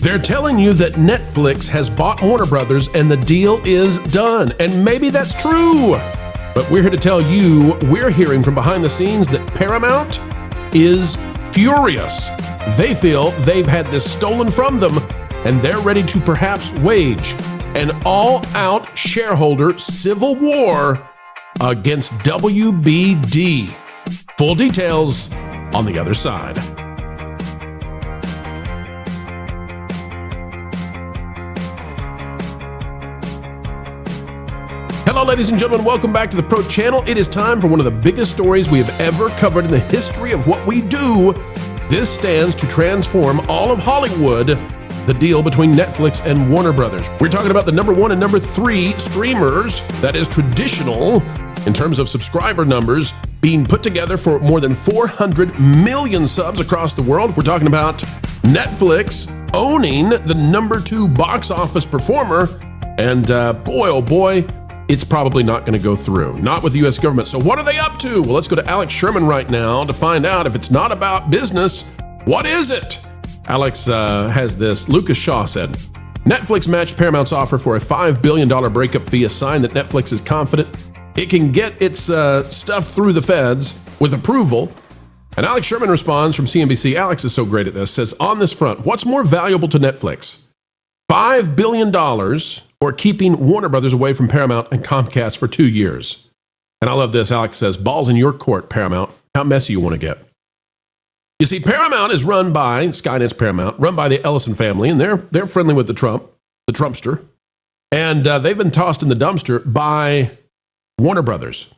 They're telling you that Netflix has bought Warner Brothers and the deal is done. And maybe that's true. But we're here to tell you, we're hearing from behind the scenes that Paramount is furious. They feel they've had this stolen from them, and they're ready to perhaps wage an all-out shareholder civil war against WBD. Full details on the other side. Hello, ladies and gentlemen. Welcome back to the Pro Channel. It is time for one of the biggest stories we have ever covered in the history of what we do. This stands to transform all of Hollywood, the deal between Netflix and Warner Brothers. We're talking about the number 1 and number 3 streamers, that is traditional in terms of subscriber numbers, being put together for more than 400 million subs across the world. We're talking about Netflix owning the number 2 box office performer, and boy, oh boy, it's probably not going to go through. Not with the U.S. government. So what are they up to? Well, let's go to Alex Sherman right now to find out if it's not about business, what is it? Alex has this. Lucas Shaw said, Netflix matched Paramount's offer for a $5 billion breakup fee, a sign that Netflix is confident it can get its stuff through the feds with approval. And Alex Sherman responds from CNBC. Alex is so great at this. Says, on this front, what's more valuable to Netflix? $5 billion or keeping Warner Brothers away from Paramount and Comcast for 2 years? And I love this. Alex says, balls in your court, Paramount. How messy you want to get? You see, Paramount is run by, Skydance Paramount, run by the Ellison family, and they're friendly with the Trumpster. And they've been tossed in the dumpster by Warner Brothers.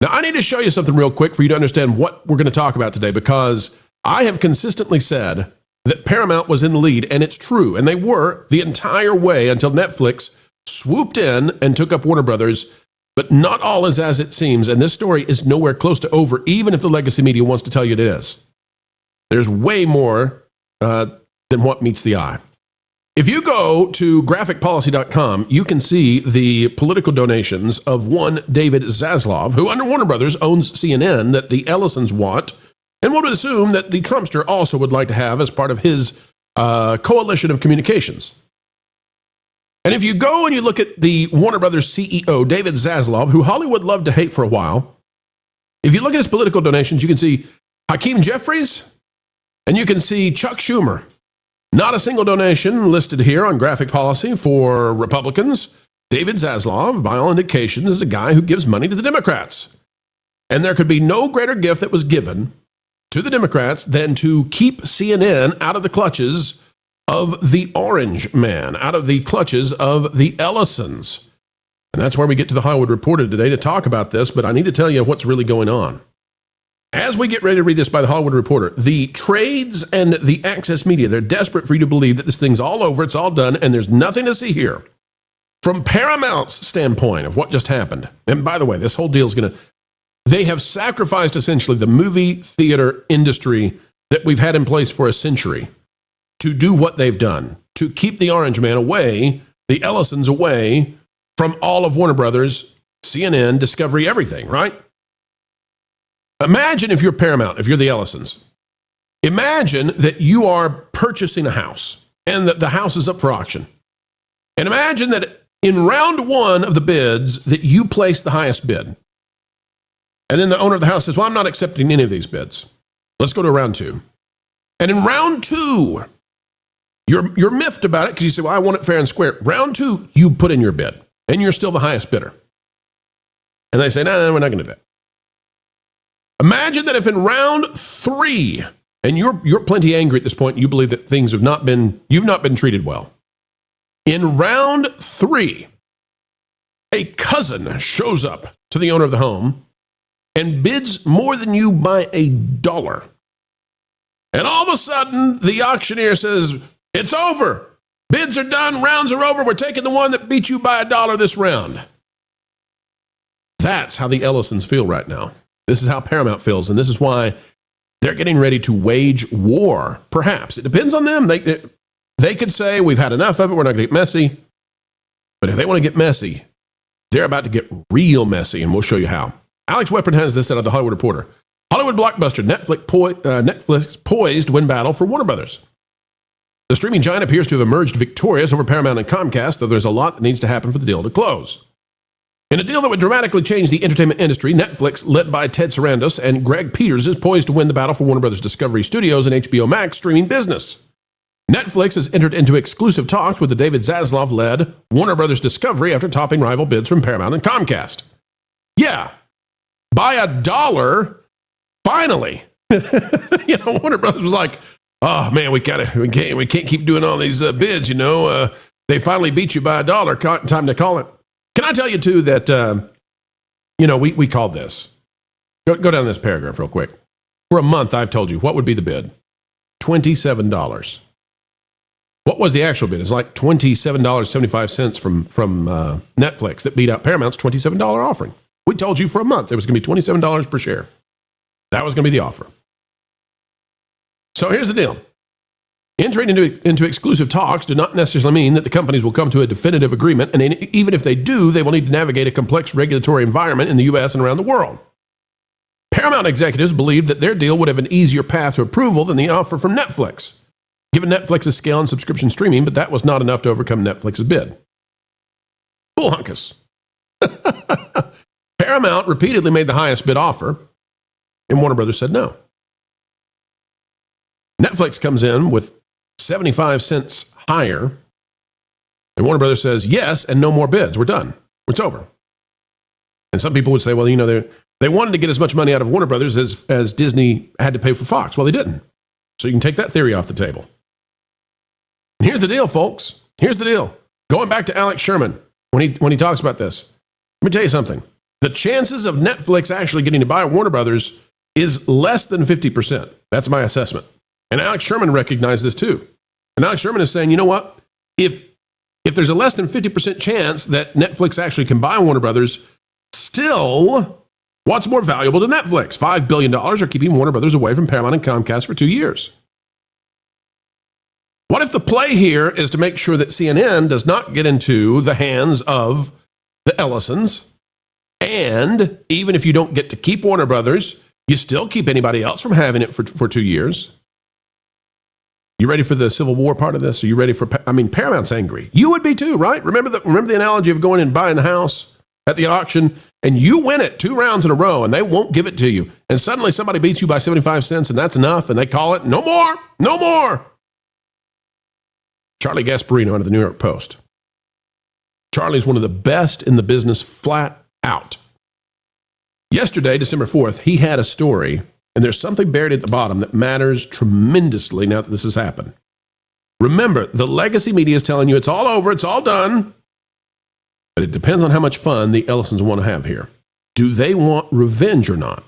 Now, I need to show you something real quick for you to understand what we're going to talk about today, because I have consistently said that Paramount was in the lead, and it's true. And they were the entire way until Netflix swooped in and took up Warner Brothers. But not all is as it seems, and this story is nowhere close to over, even if the legacy media wants to tell you it is. There's way more than what meets the eye. If you go to graphicpolicy.com, you can see the political donations of one David Zaslav, who under Warner Brothers owns CNN, that the Ellisons want, and one would assume that the Trumpster also would like to have as part of his coalition of communications. And if you go and you look at the Warner Brothers CEO, David Zaslav, who Hollywood loved to hate for a while, if you look at his political donations, you can see Hakeem Jeffries, and you can see Chuck Schumer. Not a single donation listed here on Graphic Policy for Republicans. David Zaslav, by all indications, is a guy who gives money to the Democrats. And there could be no greater gift that was given to the Democrats than to keep CNN out of the clutches of the Orange Man, out of the clutches of the Ellisons. And that's where we get to the Hollywood Reporter today to talk about this, but I need to tell you what's really going on. As we get ready to read this by the Hollywood Reporter, the trades and the access media, they're desperate for you to believe that this thing's all over, it's all done, and there's nothing to see here. From Paramount's standpoint of what just happened, and by the way, this whole deal is going to, they have sacrificed essentially the movie theater industry that we've had in place for a century to do what they've done, to keep the Orange Man away, the Ellisons away from all of Warner Brothers, CNN, Discovery, everything, right? Imagine if you're Paramount, if you're the Ellisons. Imagine that you are purchasing a house and that the house is up for auction. And imagine that in round 1 of the bids that you place the highest bid. And then the owner of the house says, well, I'm not accepting any of these bids. Let's go to round 2. And in round 2, you're miffed about it because you say, well, I want it fair and square. Round 2, you put in your bid and you're still the highest bidder. And they say, no, we're not going to do that. Imagine that if in round 3, and you're plenty angry at this point, you believe that things you've not been treated well. In round 3, a cousin shows up to the owner of the home and bids more than you by $1. And all of a sudden, the auctioneer says, it's over. Bids are done. Rounds are over. We're taking the one that beat you by $1 this round. That's how the Ellisons feel right now. This is how Paramount feels, and this is why they're getting ready to wage war, perhaps. It depends on them. They could say, we've had enough of it, we're not going to get messy. But if they want to get messy, they're about to get real messy, and we'll show you how. Alex Weprin has this out of the Hollywood Reporter. Hollywood blockbuster Netflix poised to win battle for Warner Brothers. The streaming giant appears to have emerged victorious over Paramount and Comcast, though there's a lot that needs to happen for the deal to close. In a deal that would dramatically change the entertainment industry, Netflix, led by Ted Sarandos and Greg Peters, is poised to win the battle for Warner Bros. Discovery Studios and HBO Max streaming business. Netflix has entered into exclusive talks with the David Zaslav-led Warner Bros. Discovery after topping rival bids from Paramount and Comcast. Yeah, by $1, finally. Warner Bros. Was like, oh man, we can't keep doing all these bids. They finally beat you by $1. Time to call it. Can I tell you too that we called this. Go down this paragraph real quick. For a month, I've told you what would be the bid. $27. What was the actual bid? It's like $27.75 from Netflix that beat out Paramount's $27 offering. We told you for a month it was going to be $27 per share. That was going to be the offer. So here's the deal. Entering into exclusive talks do not necessarily mean that the companies will come to a definitive agreement, and even if they do, they will need to navigate a complex regulatory environment in the U.S. and around the world. Paramount executives believed that their deal would have an easier path to approval than the offer from Netflix, given Netflix's scale and subscription streaming, but that was not enough to overcome Netflix's bid. Bull hunkus. Paramount repeatedly made the highest bid offer, and Warner Brothers said no. Netflix comes in with 75 cents higher, and Warner Brothers says yes and no more bids. We're done. It's over. And some people would say, well, they wanted to get as much money out of Warner Brothers as Disney had to pay for Fox. Well, they didn't. So you can take that theory off the table. And here's the deal, folks. Here's the deal. Going back to Alex Sherman, when he talks about this, let me tell you something. The chances of Netflix actually getting to buy Warner Brothers is less than 50%. That's my assessment. And Alex Sherman recognized this too. And Alex Sherman is saying, you know what? If there's a less than 50% chance that Netflix actually can buy Warner Brothers, still, what's more valuable to Netflix? $5 billion or keeping Warner Brothers away from Paramount and Comcast for 2 years? What if the play here is to make sure that CNN does not get into the hands of the Ellisons, and even if you don't get to keep Warner Brothers, you still keep anybody else from having it for 2 years? You ready for the Civil War part of this? Are you ready for, Paramount's angry. You would be too, right? Remember the analogy of going and buying the house at the auction, and you win it 2 rounds in a row, and they won't give it to you. And suddenly somebody beats you by 75 cents, and that's enough, and they call it, no more, no more. Charlie Gasparino out of the New York Post. Charlie's one of the best in the business, flat out. Yesterday, December 4th, he had a story, and there's something buried at the bottom that matters tremendously now that this has happened. Remember, the legacy media is telling you it's all over, it's all done, but it depends on how much fun the Ellisons want to have here. Do they want revenge or not?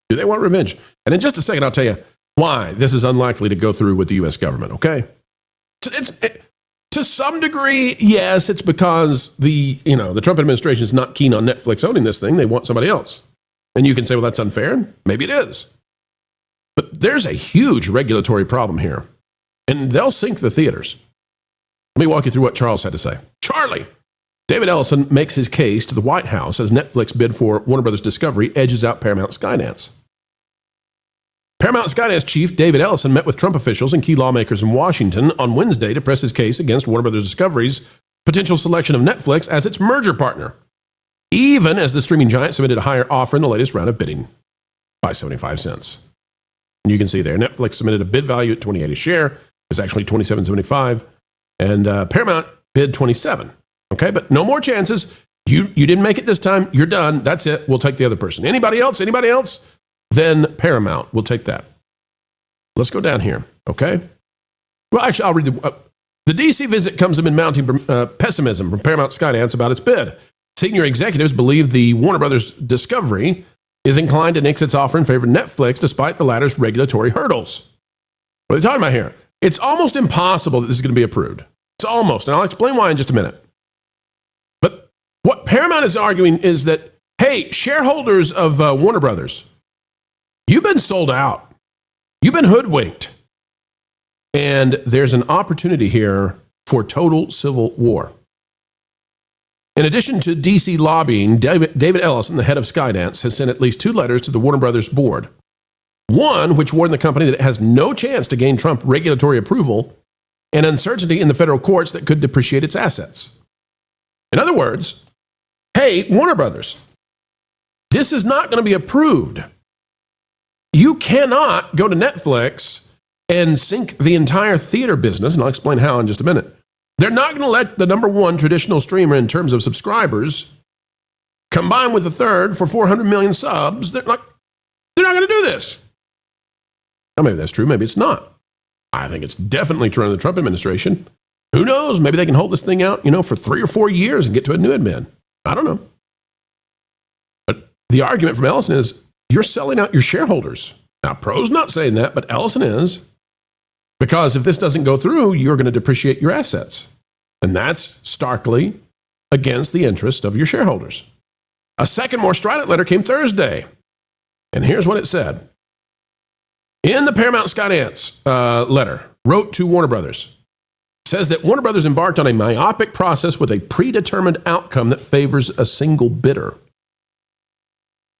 Do they want revenge? And in just a second, I'll tell you why this is unlikely to go through with the U.S. government, okay? To some degree, yes, it's because the Trump administration is not keen on Netflix owning this thing. They want somebody else. And you can say, well, that's unfair. Maybe it is. But there's a huge regulatory problem here. And they'll sink the theaters. Let me walk you through what Charles had to say. Charlie! David Ellison makes his case to the White House as Netflix bid for Warner Bros. Discovery edges out Paramount Skydance. Paramount Skydance chief David Ellison met with Trump officials and key lawmakers in Washington on Wednesday to press his case against Warner Bros. Discovery's potential selection of Netflix as its merger partner, even as the streaming giant submitted a higher offer in the latest round of bidding by 75 cents. And you can see there, Netflix submitted a bid value at $28 a share. It's actually $27.75, and Paramount bid $27. Okay, but no more chances. You didn't make it this time. You're done. That's it. We'll take the other person. Anybody else? Anybody else? Then Paramount will take that. Let's go down here, okay? Well, actually, I'll read the DC visit comes amid mounting pessimism from Paramount Skydance about its bid. Senior executives believe the Warner Brothers Discovery is inclined to nix its offer in favor of Netflix despite the latter's regulatory hurdles. What are they talking about here? It's almost impossible that this is going to be approved. It's almost, and I'll explain why in just a minute. But what Paramount is arguing is that, hey, shareholders of Warner Brothers, you've been sold out. You've been hoodwinked. And there's an opportunity here for total civil war. In addition to DC lobbying, David Ellison, the head of Skydance, has sent at least 2 letters to the Warner Brothers board. One, which warned the company that it has no chance to gain Trump regulatory approval and uncertainty in the federal courts that could depreciate its assets. In other words, hey, Warner Brothers, this is not going to be approved. You cannot go to Netflix and sink the entire theater business, and I'll explain how in just a minute. They're not going to let the number one traditional streamer in terms of subscribers combine with the third for 400 million subs. They're not going to do this. Now, maybe that's true. Maybe it's not. I think it's definitely true under the Trump administration. Who knows? Maybe they can hold this thing out, for 3 or 4 years and get to a new admin. I don't know. But the argument from Ellison is you're selling out your shareholders. Now, Pro's not saying that, but Ellison is. Because if this doesn't go through, you're going to depreciate your assets. And that's starkly against the interest of your shareholders. A second, more strident letter came Thursday. And here's what it said. In the Paramount Skydance letter, wrote to Warner Brothers, says that Warner Brothers embarked on a myopic process with a predetermined outcome that favors a single bidder.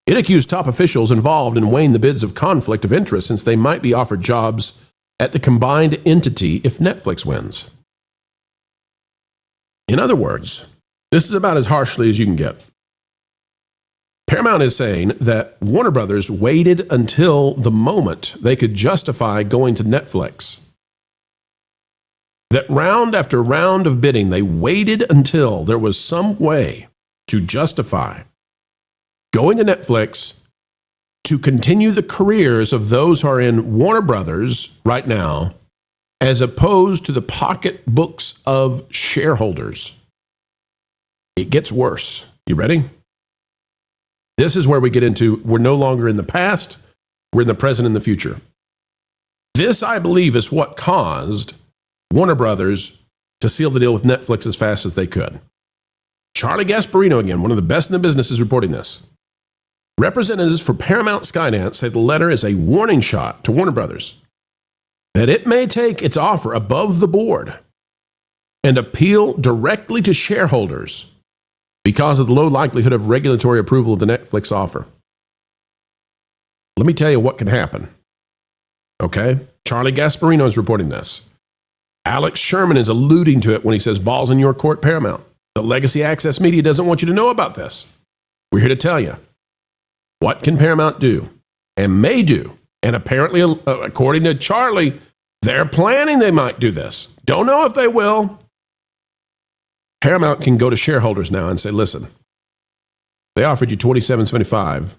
It accused top officials involved in weighing the bids of conflict of interest since they might be offered jobs at the combined entity if Netflix wins. In other words, this is about as harshly as you can get. Paramount is saying that Warner Brothers waited until the moment they could justify going to Netflix. That round after round of bidding, they waited until there was some way to justify going to Netflix to continue the careers of those who are in Warner Brothers right now, as opposed to the pocketbooks of shareholders. It gets worse. You ready? This is where we get into, we're no longer in the past, we're in the present and the future. This, I believe, is what caused Warner Brothers to seal the deal with Netflix as fast as they could. Charlie Gasparino, again, one of the best in the business, is reporting this. Representatives for Paramount Skydance say the letter is a warning shot to Warner Brothers that it may take its offer above the board and appeal directly to shareholders because of the low likelihood of regulatory approval of the Netflix offer. Let me tell you what can happen. Okay? Charlie Gasparino is reporting this. Alex Sherman is alluding to it when he says, balls in your court, Paramount. The legacy access media doesn't want you to know about this. We're here to tell you. What can Paramount do and may do? And apparently, according to Charlie, they're planning they might do this. Don't know if they will. Paramount can go to shareholders now and say, listen, they offered you $27.75.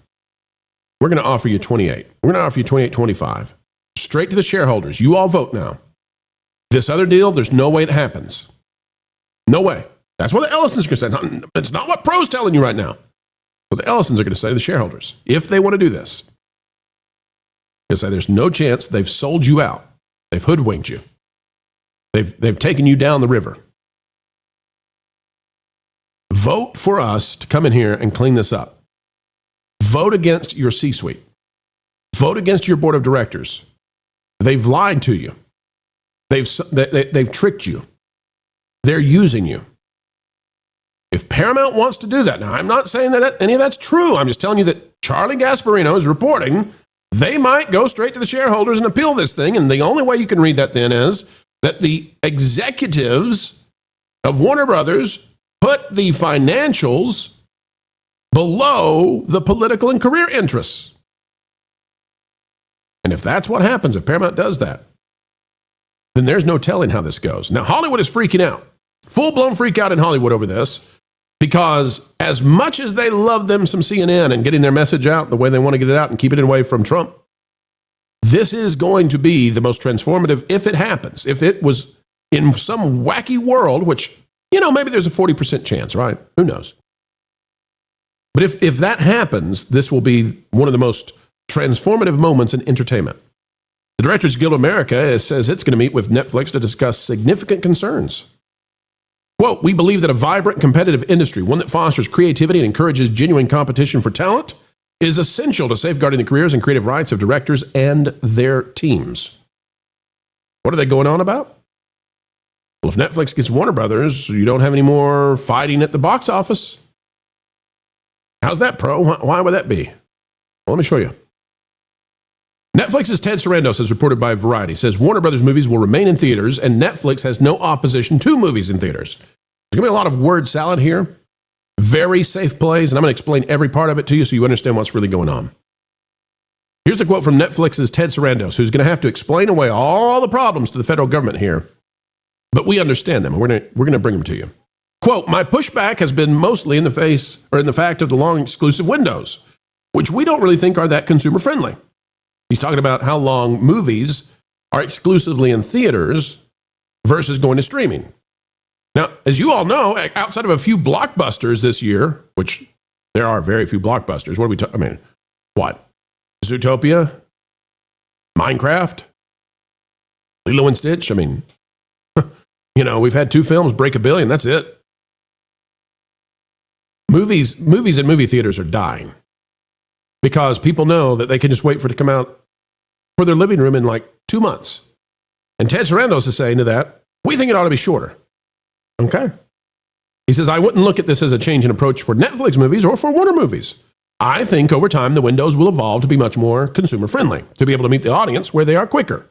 We're going to offer you $28. We're going to offer you $28.25. Straight to the shareholders. You all vote now. This other deal, there's no way it happens. No way. That's what the Ellisons are going to say. It's not what Pro's telling you right now. But the Ellisons are going to say to the shareholders, if they want to do this, they'll say there's no chance. They've sold you out. They've hoodwinked you. They've taken you down the river. Vote for us to come in here and clean this up. Vote against your C-suite. Vote against your board of directors. They've lied to you. They've tricked you. They're using you. If Paramount wants to do that, now I'm not saying that any of that's true. I'm just telling you that Charlie Gasparino is reporting they might go straight to the shareholders and appeal this thing. And the only way you can read that then is that the executives of Warner Brothers put the financials below the political and career interests. And if that's what happens, if Paramount does that, then there's no telling how this goes. Now, Hollywood is freaking out. Full-blown freak out in Hollywood over this, because as much as they love them some CNN and getting their message out the way they want to get it out and keep it away from Trump, this is going to be the most transformative if it happens. If it was in some wacky world, which, maybe there's a 40% chance, right? Who knows? But if that happens, this will be one of the most transformative moments in entertainment. The Directors Guild of America says it's going to meet with Netflix to discuss significant concerns. Quote, we believe that a vibrant, competitive industry, one that fosters creativity and encourages genuine competition for talent, is essential to safeguarding the careers and creative rights of directors and their teams. What are they going on about? Well, if Netflix gets Warner Brothers, you don't have any more fighting at the box office. How's that, Pro? Why would that be? Well, let me show you. Netflix's Ted Sarandos, as reported by Variety, says Warner Brothers movies will remain in theaters, and Netflix has no opposition to movies in theaters. There's going to be a lot of word salad here. Very safe plays, and I'm going to explain every part of it to you so you understand what's really going on. Here's the quote from Netflix's Ted Sarandos, who's going to have to explain away all the problems to the federal government here. But we understand them, and we're going to bring them to you. Quote, my pushback has been mostly in the fact of the long exclusive windows, which we don't really think are that consumer friendly. He's talking about how long movies are exclusively in theaters versus going to streaming. Now, as you all know, outside of a few blockbusters this year, which there are very few blockbusters, what are we talking? I mean, what? Zootopia? Minecraft? Lilo and Stitch? I mean, we've had 2 films break $1 billion. That's it. Movies and movie theaters are dying because people know that they can just wait for it to come out for their living room in like 2 months. And Ted Sarandos is saying to that, we think it ought to be shorter. Okay. He says, I wouldn't look at this as a change in approach for Netflix movies or for Warner movies. I think over time, the windows will evolve to be much more consumer friendly, to be able to meet the audience where they are quicker.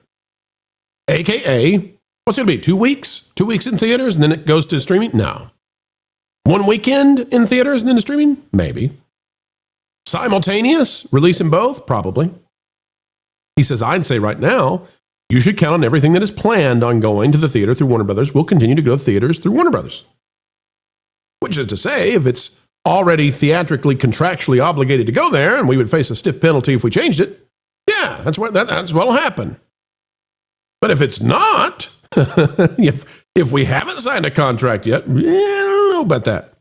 AKA, what's it going to be, 2 weeks? 2 weeks in theaters and then it goes to streaming? No. 1 weekend in theaters and then to streaming? Maybe. Simultaneous? Releasing both? Probably. He says, I'd say right now, you should count on everything that is planned on going to the theater through Warner Brothers will continue to go to theaters through Warner Brothers. Which is to say, if it's already theatrically, contractually obligated to go there, and we would face a stiff penalty if we changed it, yeah, that's what'll happen. But if it's not, if we haven't signed a contract yet, I don't know about that.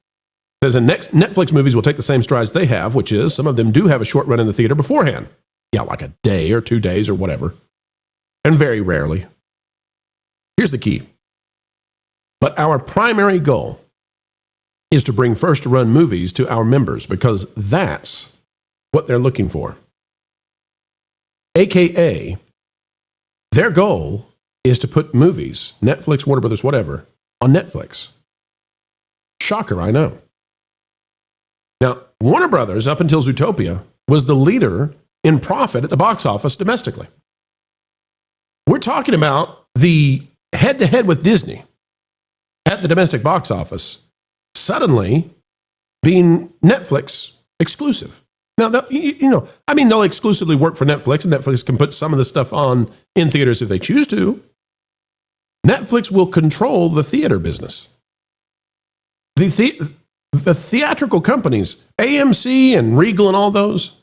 Says the next Netflix movies will take the same strides they have, which is some of them do have a short run in the theater beforehand. Yeah, like a day or 2 days or whatever. And very rarely. Here's the key. But our primary goal is to bring first-run movies to our members because that's what they're looking for. AKA, their goal is to put movies, Netflix, Warner Brothers, whatever, on Netflix. Shocker, I know. Now, Warner Brothers, up until Zootopia, was the leader in profit at the box office domestically. We're talking about the head-to-head with Disney at the domestic box office suddenly being Netflix exclusive. Now, they'll exclusively work for Netflix, and Netflix can put some of the stuff on in theaters if they choose to. Netflix will control the theater business. The theatrical companies, AMC and Regal and all those,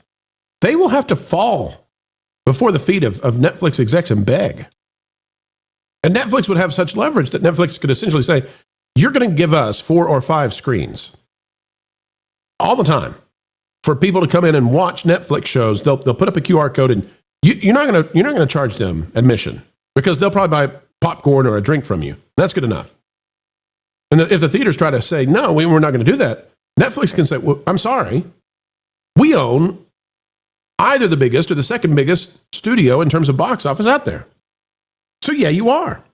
they will have to fall before the feet of Netflix execs and beg. And Netflix would have such leverage that Netflix could essentially say, you're going to give us 4 or 5 screens all the time for people to come in and watch Netflix shows. They'll put up a QR code, and you're not going to charge them admission because they'll probably buy popcorn or a drink from you. That's good enough. And if the theaters try to say, no, we're not going to do that, Netflix can say, well, I'm sorry. We own either the biggest or the second biggest studio in terms of box office out there. So yeah, you are.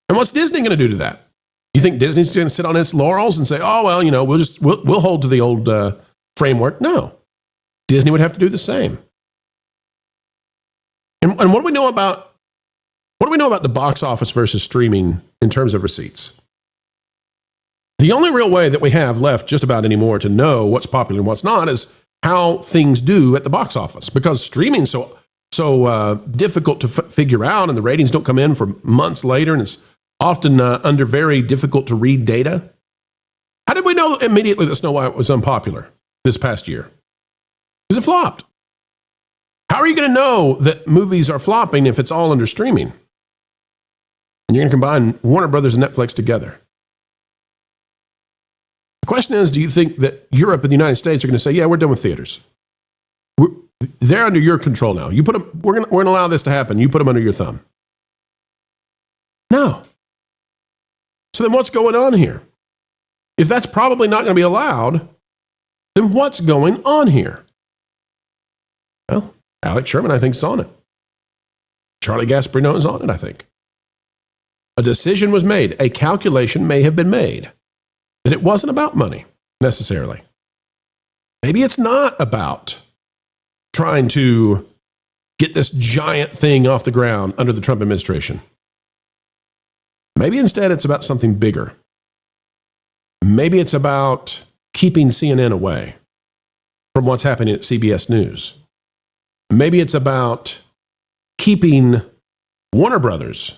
And what's Disney going to do to that? You think Disney's going to sit on its laurels and say, oh, well, we'll hold to the old framework? No. Disney would have to do the same. And what do we know about the box office versus streaming in terms of receipts? The only real way that we have left just about anymore to know what's popular and what's not is how things do at the box office, because streaming's so difficult to figure out, and the ratings don't come in for months later, and it's often under very difficult to read data. How did we know immediately that Snow White was unpopular this past year? Because it flopped. How are you going to know that movies are flopping if it's all under streaming? And you're going to combine Warner Brothers and Netflix together. The question is, do you think that Europe and the United States are going to say, yeah, we're done with theaters? They're under your control now. We're going to allow this to happen. You put them under your thumb. No. So then what's going on here? If that's probably not going to be allowed, then what's going on here? Well, Alex Sherman, I think, is on it. Charlie Gasparino is on it, I think. A decision was made. A calculation may have been made that it wasn't about money, necessarily. Maybe it's not about trying to get this giant thing off the ground under the Trump administration. Maybe instead it's about something bigger. Maybe it's about keeping CNN away from what's happening at CBS News. Maybe it's about keeping Warner Brothers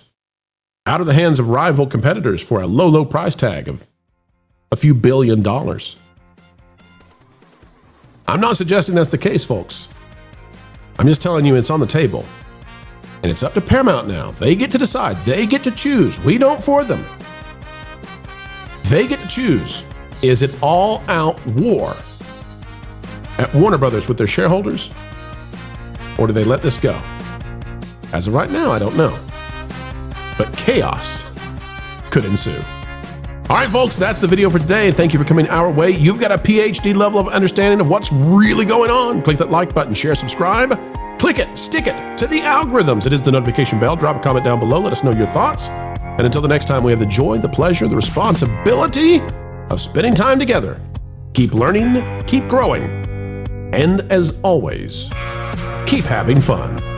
out of the hands of rival competitors for a low, low price tag of a few $1 billion. I'm not suggesting that's the case, folks. I'm just telling you it's on the table. And it's up to Paramount now. They get to decide. They get to choose. We don't for them. They get to choose. Is it all-out war at Warner Brothers with their shareholders? Or do they let this go? As of right now, I don't know. But chaos could ensue. All right, folks, that's the video for today. Thank you for coming our way. You've got a PhD level of understanding of what's really going on. Click that like button, share, subscribe. Click it, stick it to the algorithms. It is the notification bell. Drop a comment down below. Let us know your thoughts. And until the next time, we have the joy, the pleasure, the responsibility of spending time together. Keep learning, keep growing, and as always, keep having fun.